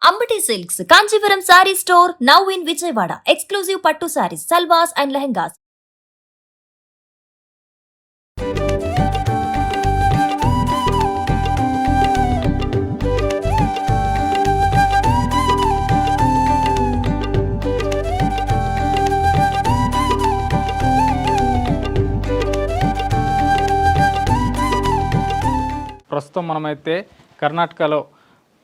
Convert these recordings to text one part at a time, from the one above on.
Ambati Silks, Kanchipuram Saree Store, now in Vijayawada. Exclusive Pattu Sarees, Salwas and Lehengas. ప్రస్తుతం మనమైతే కర్ణాటకలో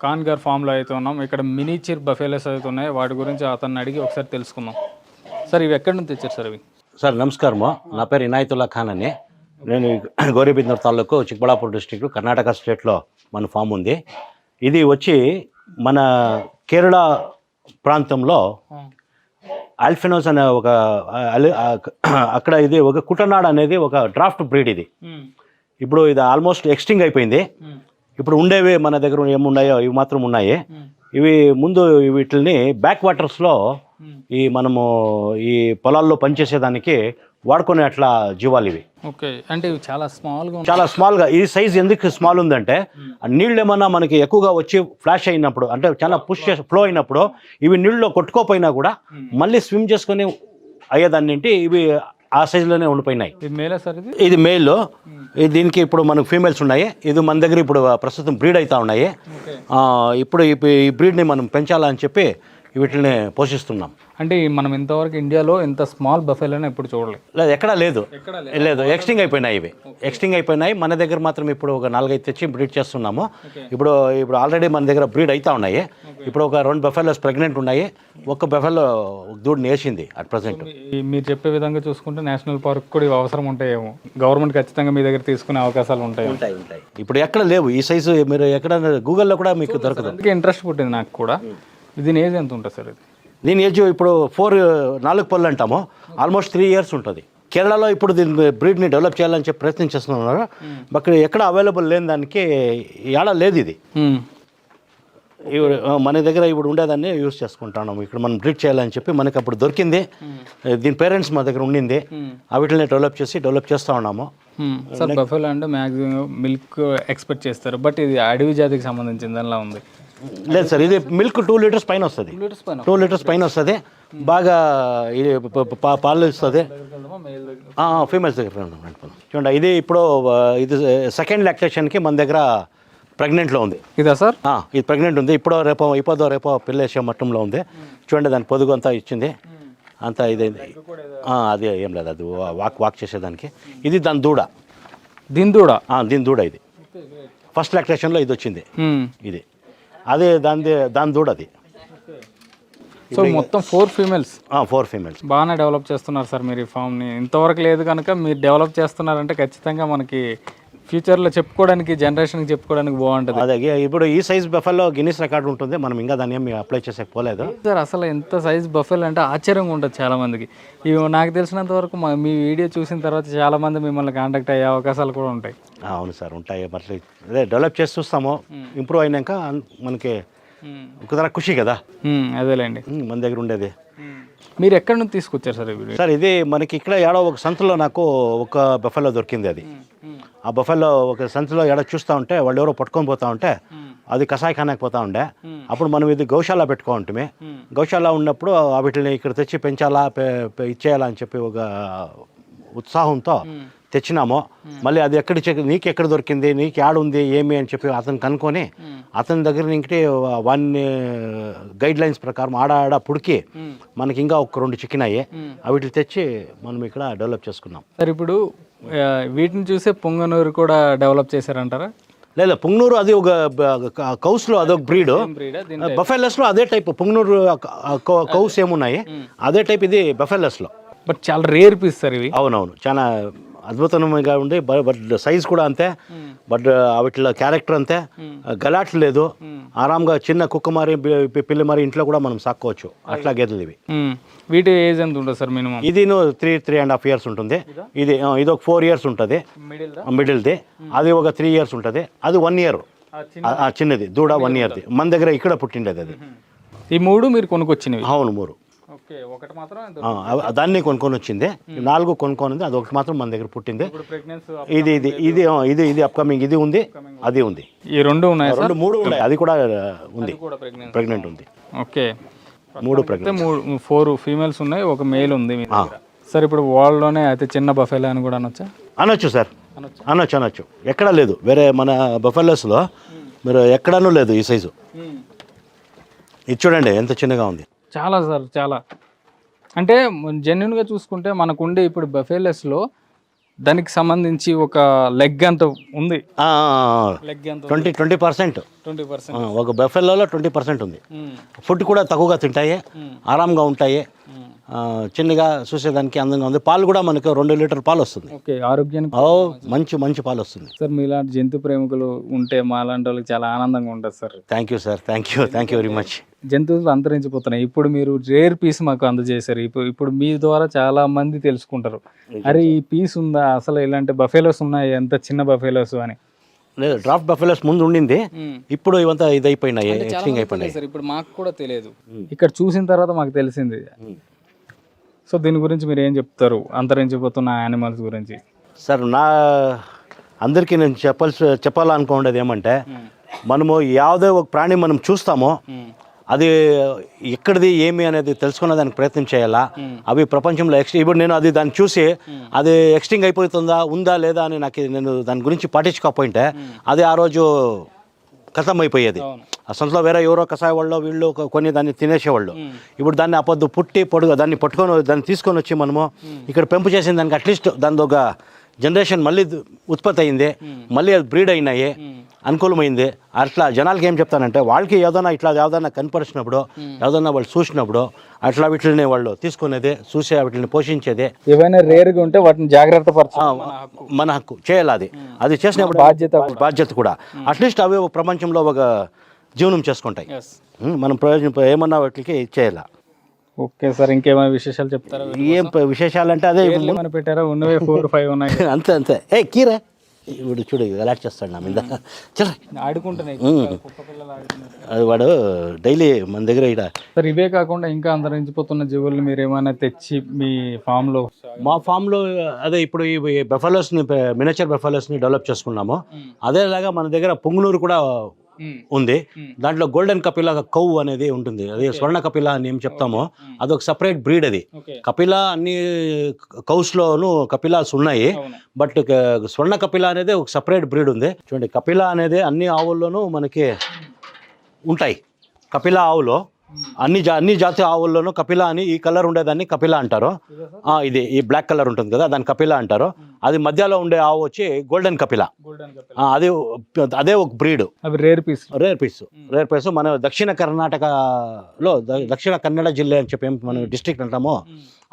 కాన్గర్ ఫామ్లో అయితే ఉన్నాం. ఇక్కడ మినీచర్ బఫెలోస్ అయితే ఉన్నాయి. వాటి గురించి అతన్ని అడిగి ఒకసారి తెలుసుకుందాం. సార్ ఇవి ఎక్కడి నుంచి తెచ్చారు సార్? ఇవి సార్ నమస్కారము, నా పేరు ఇనాయతుల్లా ఖాన్ అని. నేను గౌరీబిదనూర్ తాలూకు చిక్బళ్ళాపూర్ డిస్ట్రిక్ట్ కర్ణాటక స్టేట్లో మన ఫామ్ ఉంది. ఇది వచ్చి మన కేరళ ప్రాంతంలో ఆల్ఫినోస్ అనే ఒక అక్కడ ఇది ఒక కుటనాడ్ అనేది ఒక డ్రాఫ్ట్ బ్రీడ్. ఇది ఇప్పుడు ఇది ఆల్మోస్ట్ ఎక్స్టింగ్ అయిపోయింది. ఇప్పుడు ఉండేవి మన దగ్గర ఏమున్నాయో ఇవి మాత్రం ఉన్నాయి. ఇవి ముందు వీటిని బ్యాక్ వాటర్స్లో ఈ మనము ఈ పొలాల్లో పనిచేసేదానికి వాడుకునే అట్లా జీవాలు ఇవి. ఓకే, అంటే ఇవి చాలా స్మాల్గా ఈ సైజ్ ఎందుకు స్మాల్ ఉందంటే నీళ్ళు ఏమన్నా మనకి ఎక్కువగా వచ్చి ఫ్లాష్ అయినప్పుడు, అంటే చాలా ఫ్లో అయినప్పుడు ఇవి నీళ్ళలో కొట్టుకోపోయినా కూడా మళ్ళీ స్విమ్ చేసుకొని అయ్యేదాన్నింటి ఇవి ఆ సైజులోనే ఉండిపోయినాయి. ఇది మేల్. దీనికి ఇప్పుడు మనకు ఫీమేల్స్ ఉన్నాయి. ఇది మన దగ్గర ఇప్పుడు ప్రస్తుతం బ్రీడ్ అవుతా ఉన్నాయి. ఇప్పుడు ఈ బ్రీడ్ని మనం పెంచాలని చెప్పి వీటిని పోషిస్తున్నాం. అంటే మనం ఇంతవరకు ఇండియాలో ఇంత స్మాల్ బఫెలోనే ఎప్పుడు చూడలేదు. లేదు, ఎక్కడా లేదు. ఎక్స్టింగ్ అయిపోయినాయి. ఇవి ఎక్స్టింగ్ అయిపోయినాయి. మన దగ్గర మాత్రం ఇప్పుడు ఒక 4-5 తెచ్చి బ్రీడ్ చేస్తున్నాము. ఇప్పుడు ఆల్రెడీ మన దగ్గర బ్రీడ్ అవుతా ఉన్నాయి. ఇప్పుడు ఒక 2 బఫెలోస్ ప్రెగ్నెంట్ ఉన్నాయి. ఒక బఫెలో దూడని వేసింది అట్ ప్రజెంట్. మీరు చెప్పే విధంగా చూసుకుంటే నేషనల్ పార్క్ కూడా ఇవి అవసరం ఉంటాయేమో. గవర్నమెంట్ ఖచ్చితంగా మీ దగ్గర తీసుకునే అవకాశాలు ఉంటాయి. ఇప్పుడు ఎక్కడ లేవు ఈ సైజు. మీరు ఎక్కడ గూగుల్లో కూడా మీకు దొరకదు. అందుకే ఇంట్రెస్ట్ పుట్టింది నాకు కూడా. దీని ఏజ్ ఎంత ఉంటుంది సార్? దీని ఏజ్ ఇప్పుడు 4 పళ్ళు అంటాము. ఆల్మోస్ట్ 3 years ఉంటుంది. కేరళలో ఇప్పుడు దీని బ్రీడ్ని డెవలప్ చేయాలని చెప్పి ప్రయత్నం చేస్తున్నారు. బట్ ఎక్కడ అవైలబుల్ లేని దానికి ఏడా లేదు. ఇది మన దగ్గర ఇప్పుడు ఉండేదాన్ని యూజ్ చేసుకుంటున్నాము. ఇక్కడ మనం బ్రీడ్ చేయాలని చెప్పి మనకి అప్పుడు దొరికింది. దీని పేరెంట్స్ మా దగ్గర ఉండింది. వీటిని డెవలప్ చేస్తూ ఉన్నాము. సార్ బఫెలో అంటే మ్యాక్సిమం మిల్క్ ఎక్స్పెక్ట్ చేస్తారు, బట్ ఇది అడవి జాతికి సంబంధించిన దానిలా ఉంది. లేదు సార్, ఇది మిల్క్ 2 liters పైన వస్తుంది. 2 liters పైన వస్తుంది. బాగా ఇది పాలు ఇస్తుంది. ఫీమేల్స్ దగ్గర చూడండి. ఇది ఇప్పుడు ఇది సెకండ్ లాక్టేషన్కి మన దగ్గర ప్రెగ్నెంట్లో ఉంది. ఇదా సార్? ఇది ప్రెగ్నెంట్ ఉంది. ఇప్పుడు రేపో పిల్లేసే మట్టంలో ఉంది. చూడండి, దాని పొదుగు అంతా ఇచ్చింది. అంతా ఇదైంది. అది ఏం లేదు, అది వాక్ చేసేదానికి. ఇది దాని దూడ. దీని దూడ ఇది ఫస్ట్ లాక్టేషన్లో ఇది వచ్చింది. ఇది అదే దాని దూడ. అది సో మొత్తం 4 females. 4 females. బాగానే డెవలప్ చేస్తున్నారు సార్ మీరు ఈ ఫామ్ని. ఇంతవరకు లేదు కనుక మీరు డెవలప్ చేస్తున్నారంటే ఖచ్చితంగా మనకి ఫ్యూచర్లో చెప్పుకోవడానికి, జనరేషన్కి చెప్పుకోవడానికి బాగుంటుంది. అదే ఇప్పుడు ఈ సైజ్ బఫెలో గిన్నిస్ రికార్డు ఉంటుంది. మనం ఇంకా దాన్ని ఏమి అప్లై చేసేకపోలేదు సార్. అసలు ఎంత సైజ్ బఫెల్ అంటే ఆశ్చర్యంగా ఉంటుంది చాలామందికి. ఇవి నాకు తెలిసినంత వరకు మీ వీడియో చూసిన తర్వాత చాలామంది మిమ్మల్ని కాంటాక్ట్ అయ్యే అవకాశాలు కూడా ఉంటాయి. అవును సార్, ఉంటాయి. మరి అదే డెవలప్ చేసి చూస్తాము. ఇంప్రూవ్ అయినాక మనకి ఒక ఖుషి కదా. అదేలేండి, మన దగ్గర ఉండేది. మీరు ఎక్కడి నుంచి తీసుకొచ్చారు సార్? సార్ ఇది మనకి ఇక్కడ ఏడో ఒక సంతలో నాకు ఒక బఫెలో దొరికింది. అది ఆ బఫెలో ఒక సంతలో ఏడో చూస్తూ ఉంటే వాళ్ళు ఎవరో పట్టుకొని పోతా ఉంటే అది కషాయఖానాకి పోతా ఉండే. అప్పుడు మనం ఇది గౌశాల పెట్టుకో ఉంటుంది. గౌశాల ఉన్నప్పుడు వీటిని ఇక్కడ తెచ్చి పెంచాలా, ఇచ్చేయాలా అని చెప్పి ఒక ఉత్సాహంతో తెచ్చినాము. మళ్ళీ అది నీకు ఎక్కడ దొరికింది, నీకు యాడుంది ఏమి అని చెప్పి అతను కనుక్కొని అతని దగ్గర నుంచి వాన్ని గైడ్ లైన్స్ ప్రకారం ఆడ పుడికి మనకి ఇంకా ఒక 2 చిక్కినాయి. వీటిని తెచ్చి మనం ఇక్కడ డెవలప్ చేసుకున్నాం. సార్ ఇప్పుడు వీటిని చూసే పొంగనూరు కూడా డెవలప్ చేశారంటారా? లేదా, పొంగనూరు అది ఒక కౌస్లో అదొక బ్రీడ్. బఫెలోస్లో అదే టైప్ పొంగనూరు కౌస్ ఏమున్నాయి అదే టైప్ ఇది బఫెలోస్లో. బట్ చాలా రేర్ పీస్ సార్ ఇవి. అవునవును, చాలా అద్భుతంగా ఉంది. బట్ సైజ్ కూడా అంతే. బట్ వీటిలో క్యారెక్టర్ అంతే. గలాట్ లేదు. ఆరాంగా చిన్న కుక్క మారి పిల్లి మారి ఇంట్లో కూడా మనం సాక్కోవచ్చు. అట్లా గేదెలు ఇవి. వీటి ఏజ్ ఎంత ఉంటుంది సార్ మినిమం? ఇది 3.5 years ఉంటుంది. ఇది ఒక 4 years ఉంటుంది మిడిల్ది. అది ఒక 3 years ఉంటుంది. అది 1 year చిన్నది దూడ 1 yearది. మన దగ్గర ఇక్కడ పుట్టిండేది అది. ఈ 3 మీరు కొనుక్కొచ్చినవి? అవును, 3. ఓకే, ఒకటి మాత్రం దాన్ని కొనుక్కొని వచ్చింది, 4 కొనుక్కొని ఉంది, అది ఒకటి మాత్రం మన దగ్గర పుట్టింది. ఇప్పుడు ప్రెగ్నెన్సీ ఇది ఇది ఇది ఇది ఇది అప్కమింగ్, ఇది ఉంది, అది ఉంది, ఈ 2 ఉన్నాయి సార్. 3 ఉన్నాయి, అది కూడా ఉంది, కూడా ప్రెగ్నెంట్ ఉంది. ఓకే, 3 ప్రెగ్నెంట్, 4 ఫీమేల్స్ ఉన్నాయి, ఒక మేల్ ఉంది మీ దగ్గర. సార్ ఇప్పుడు వరల్డ్లోనే అయితే చిన్న బఫెలో అని కూడా అనొచ్చా? అనొచ్చు సార్, అనొచ్చు. ఎక్కడా లేదు, వేరే మన బఫెలోస్లో మీరు ఎక్కడానూ లేదు ఈ సైజు. ఇది చూడండి ఎంత చిన్నగా ఉంది. చాలా సార్, చాలా. అంటే జెన్యున్గా చూసుకుంటే మనకుండే ఇప్పుడు బఫెలోస్లో దానికి సంబంధించి ఒక లెగ్ అంత ఉంది, లెగ్ అంత 20%. 20%. ఒక బఫెలోలో 20% ఉంది. ఫుడ్ కూడా తక్కువగా తింటాయి, ఆరాంగా ఉంటాయి, చిన్నగా చూసేదానికి అందంగా ఉంది. పాలు కూడా మనకు 2 లీటర్ పాలు వస్తుంది. ఓకే, ఆరోగ్యానికి మంచి పాలు వస్తుంది సార్. మీలాంటి జంతు ప్రేమికులు ఉంటే మా లాంటి వాళ్ళకి చాలా ఆనందంగా ఉంటుంది sir. Thank you sir, thank you very much. జంతువులు అంతరించిపోతున్నాయి, ఇప్పుడు మీరు రేర్ పీస్ మాకు అందజేశారు. ఇప్పుడు మీ ద్వారా చాలా మంది తెలుసుకుంటారు, అరే ఈ పీస్ ఉందా, అసలు ఇలాంటి బఫెలోస్ ఉన్నాయి, ఎంత చిన్న బఫెలోస్ అని. లేదు, డ్రాఫ్ట్ బఫెలోస్ ముందు ఉండింది, ఇప్పుడు ఇవంతా ఇది అయిపోయినాయి, ఎక్స్టింగ్ అయిపోయినాయి సార్. ఇప్పుడు మాకు కూడా తెలియదు, ఇక్కడ చూసిన తర్వాత మాకు తెలిసింది. సో దీని గురించి మీరు ఏం చెప్తారు, అంతరించిపోతున్న యానిమల్స్ గురించి? సార్, అందరికీ నేను చెప్పాలనుకునేది ఏమంటే, మనము ಯಾವುದೇ ఒక ప్రాణి మనం చూస్తామో అది ఎక్కడిది ఏమి అనేది తెలుసుకునే దానికి ప్రయత్నం చేయాలా. అవి ప్రపంచంలో ఇప్పుడు నేను దాన్ని చూసి అది ఎక్స్టింగ్ అయిపోతుందా ఉందా లేదా అని నేను దాని గురించి పట్టించుకోకపోయింటే అది ఆ రోజు కథం అయిపోయేది. అసలు వేరే ఎవరో కషాయ వాళ్ళు వీళ్ళు కొన్ని దాన్ని తినేసేవాళ్ళు. ఇప్పుడు దాన్ని అపొద్దు దాన్ని దాన్ని తీసుకొని వచ్చి మనము ఇక్కడ పెంపు చేసిన దానికి అట్లీస్ట్ దాని ఒక జనరేషన్ మళ్ళీ ఉత్పత్తి అయింది, మళ్ళీ అది బ్రీడ్ అయినాయి, అనుకూలమైంది. అట్లా జనాలకి ఏం చెప్తానంటే, వాళ్ళకి ఏదైనా కనపరిచినప్పుడు, ఏదైనా వాళ్ళు చూసినప్పుడు అట్లా వీటిని వాళ్ళు తీసుకునేది, చూసే వీటిని పోషించేది. ఏవైనా రేరుగా ఉంటే వాటిని జాగ్రత్త మన హక్కు చేయాలి. అది చేసినప్పుడు బాధ్యత కూడా. అట్లీస్ట్ అవి ప్రపంచంలో ఒక జీవనం చేసుకుంటాయి, మనం ప్రయోజనం ఏమన్నా వాటికి చేయాలి. ఓకే సార్, ఇంకేమైనా విశేషాలు చెప్తారా? ఏం విశేషాలు అంటే అదే పెట్టారా, ఉన్నవే 4-5 ఉన్నాయి. అంతే. కీరా ఇప్పుడు చూడు అలాట్ చేస్తాడు నా మీద, ఆడుకుంటున్నాయి అది వాడు డైలీ మన దగ్గర ఇక్కడ. సార్ ఇవే కాకుండా ఇంకా అంతరించిపోతున్న జీవులు మీరు ఏమైనా తెచ్చి మీ ఫామ్లో? మా ఫామ్లో అదే ఇప్పుడు ఈ బెఫాలోస్ని, మినియేచర్ బెఫాలోస్ని డెవలప్ చేసుకున్నాము. అదేలాగా మన దగ్గర పుంగనూరు కూడా ఉంది. దాంట్లో గోల్డెన్ కపిల కౌ అనేది ఉంటుంది, అది స్వర్ణ కపిల అని ఏం చెప్తామో అదొక సపరేట్ బ్రీడ్. అది కపిల అన్ని కౌస్లోను కపిలాస్ ఉన్నాయి, బట్ స్వర్ణ కపిల అనేది ఒక సపరేట్ బ్రీడ్ ఉంది. చూడండి, కపిల అనేది అన్ని ఆవుల్లోనూ మనకి ఉంటాయి. కపిల ఆవులో అన్ని జాతి ఆవుల్లోనూ కపిల అని ఈ కలర్ ఉండేదాన్ని కపిల అంటారు. ఇది ఈ బ్లాక్ కలర్ ఉంటుంది కదా, దాన్ని కపిల అంటారు. అది మధ్యలో ఉండే ఆవు వచ్చి గోల్డెన్ కపిల, అదే ఒక బ్రీడ్. రేర్ పీస్ మన దక్షిణ కర్ణాటకలో, దక్షిణ కన్నడ జిల్లా అని చెప్పి మనం డిస్ట్రిక్ట్ అంటామో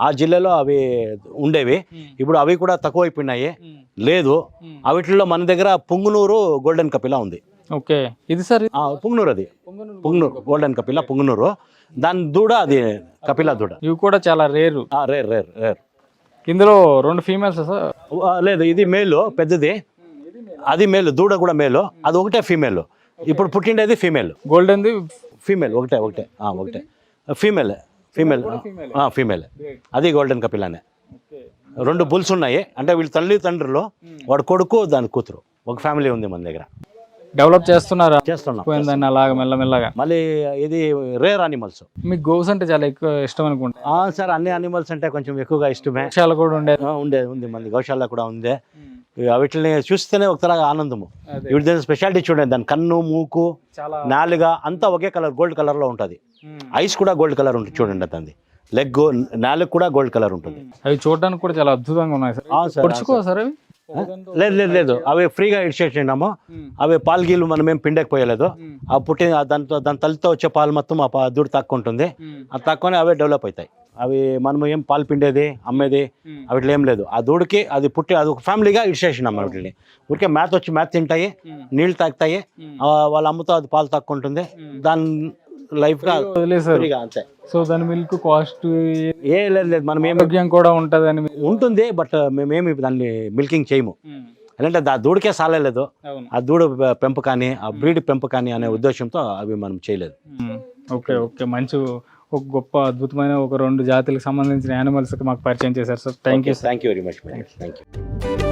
ఆ జిల్లాలో అవి ఉండేవి. ఇప్పుడు అవి కూడా తక్కువ అయిపోయినాయి, లేదు. అవిట్లో మన దగ్గర పుంగనూరు గోల్డెన్ కపిల ఉంది. ఓకే, ఇది సార్ పుంగనూరు, అది పుంగనూరు గోల్డెన్ కపిల పుంగనూరు. దాని దూడ అది కపిల దూడ. ఇవి కూడా చాలా రేరు. రేర్. ఇందులో 2 ఫీమేల్స్ సార్? లేదు, ఇది మేలు పెద్దది, అది మేలు, దూడ కూడా మేలు, అది ఒకటే ఫీమేల్. ఇప్పుడు పుట్టిండేది ఫీమేల్. గోల్డెన్ ఫీమేల్ ఒకటే ఫీమేల్. అది గోల్డెన్ కపిలనే. 2 బుల్స్ ఉన్నాయి, అంటే వీళ్ళ తల్లిదండ్రులు, వాడు కొడుకు, దాని కూతురు, ఒక ఫ్యామిలీ ఉంది మన దగ్గర. డెవలప్ చేస్తున్నాం అలాగా మెల్లమెల్లగా. మళ్ళీ ఇది రేర్ అనిమల్స్. మీకు గోస్ అంటే చాలా ఎక్కువ ఇష్టం అనుకుంటా? సార్, అన్ని అనిమల్స్ అంటే కొంచెం ఎక్కువగా ఇష్టమే. గోశాల కూడా ఉంది మన గోశాల కూడా ఉంది. వీటిని చూస్తేనే ఒకసారి ఆనందము. వీటి స్పెషాలిటీ చూడండి, దాని కన్ను, మూకు, నాలుగ అంతా ఒకే కలర్, గోల్డ్ కలర్ లో ఉంటుంది. ఐస్ కూడా గోల్డ్ కలర్ ఉంటుంది చూడండి, దాన్ని లెగ్, నాలుగు కూడా గోల్డ్ కలర్ ఉంటుంది. అవి చూడడానికి కూడా చాలా అద్భుతంగా ఉన్నాయి సార్. లేదు, అవి ఫ్రీగా ఇచ్చేసినాము. అవి పాలు మనమేం పిండకపోయలేదు. ఆ పుట్టిన దాని తల్లితో వచ్చే పాలు మొత్తం ఆ దూడ తక్కువ ఆ తక్కువనే అవే డెవలప్ అవుతాయి. అవి మనం ఏం పాలు పిండేది అమ్మేది అవిట్లో ఏం లేదు. ఆ దూడకి అది అది ఒక ఫ్యామిలీగా ఇచ్చేసినాము. వాటిని ఊరికే మేత తింటాయి, నీళ్ళు తాగుతాయి, వాళ్ళ అమ్మతో అది పాలు తక్కువ ఉంటుంది. దాని లైఫ్ గా అంతే. సో దాని మిల్క్ కాస్ట్ లేదు, మనం ఆరోగ్యం కూడా ఉంటుంది, బట్ మేమేమి దాన్ని మిల్కింగ్ చేయము. ఎందుకంటే ఆ దూడకే సాలేదు, ఆ దూడ పెంపు కానీ, ఆ బ్రీడ్ పెంపు కానీ అనే ఉద్దేశంతో అవి మనం చేయలేదు. ఓకే, మంచి ఒక గొప్ప అద్భుతమైన ఒక 2 జాతులకు సంబంధించిన యానిమల్స్కి మాకు పరిచయం చేశారు sir. Thank you sir. Thank you very much. Thank you.